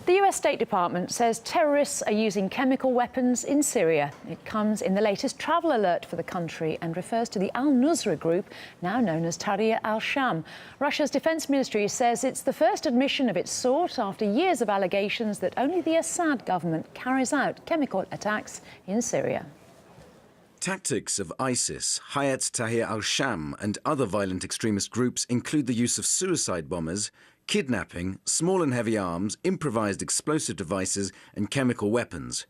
The US State Department says terrorists are using chemical weapons in Syria. It comes in the latest travel alert for the country and refers to the Al-Nusra group, now known as Tahrir al-Sham. Russia's defense ministry says it's the first admission of its sort after years of allegations that only the Assad government carries out chemical attacks in Syria. Tactics of ISIS, Hayat Tahrir al-Sham and other violent extremist groups include the use of suicide bombers, kidnapping, small and heavy arms, improvised explosive devices and chemical weapons.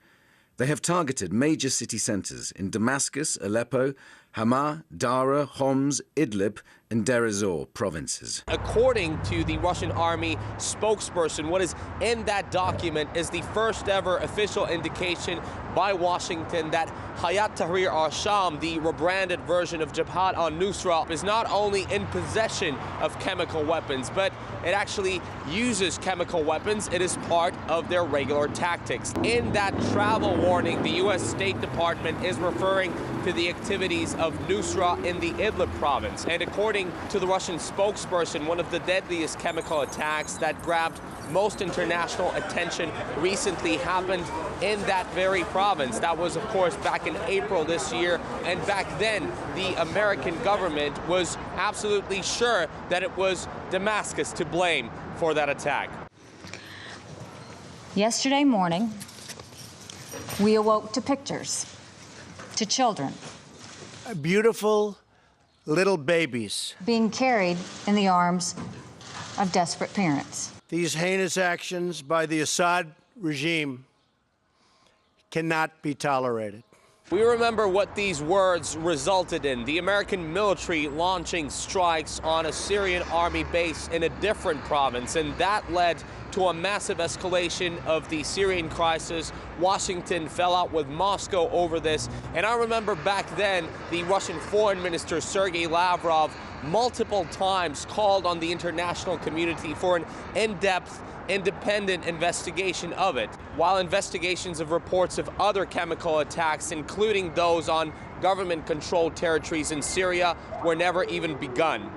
They have targeted major city centres in Damascus, Aleppo, Hama, Dara, Homs, Idlib and Deir ez-Zor provinces. According to the Russian army spokesperson, what is in that document is the first ever official indication by Washington that Hayat Tahrir al-Sham, the rebranded version of Jabhat Al-Nusra, is not only in possession of chemical weapons, but it actually uses chemical weapons. It is part of their regular tactics. In that travel warning, the U.S. State Department is referring to the activities of Nusra in the Idlib province. And according to the Russian spokesperson, one of the deadliest chemical attacks that grabbed most international attention recently happened in that very province. That was, of course, back in April this year. And back then, the American government was absolutely sure that it was Damascus to blame for that attack. Yesterday morning, we awoke to pictures, to children. Beautiful little babies Being carried in the arms of desperate parents. These heinous actions by the Assad regime cannot be tolerated. We remember what these words resulted in. The American military launching strikes on a Syrian army base in a different province, and that led to a massive escalation of the Syrian crisis. Washington fell out with Moscow over this. And I remember back then, the Russian Foreign Minister Sergei Lavrov multiple times called on the international community for an in-depth, independent investigation of it, while investigations of reports of other chemical attacks, including those on government-controlled territories in Syria, were never even begun.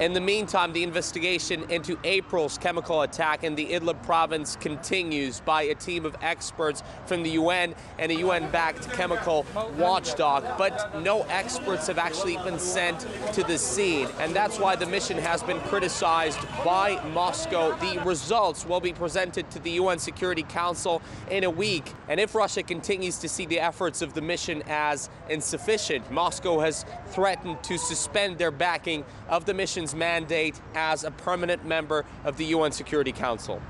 In the meantime, the investigation into April's chemical attack in the Idlib province continues by a team of experts from the UN and a UN-backed chemical watchdog. But no experts have actually been sent to the scene, and that's why the mission has been criticized by Moscow. The results will be presented to the UN Security Council in a week. And if Russia continues to see the efforts of the mission as insufficient, Moscow has threatened to suspend their backing of the mission's mandate as a permanent member of the UN Security Council.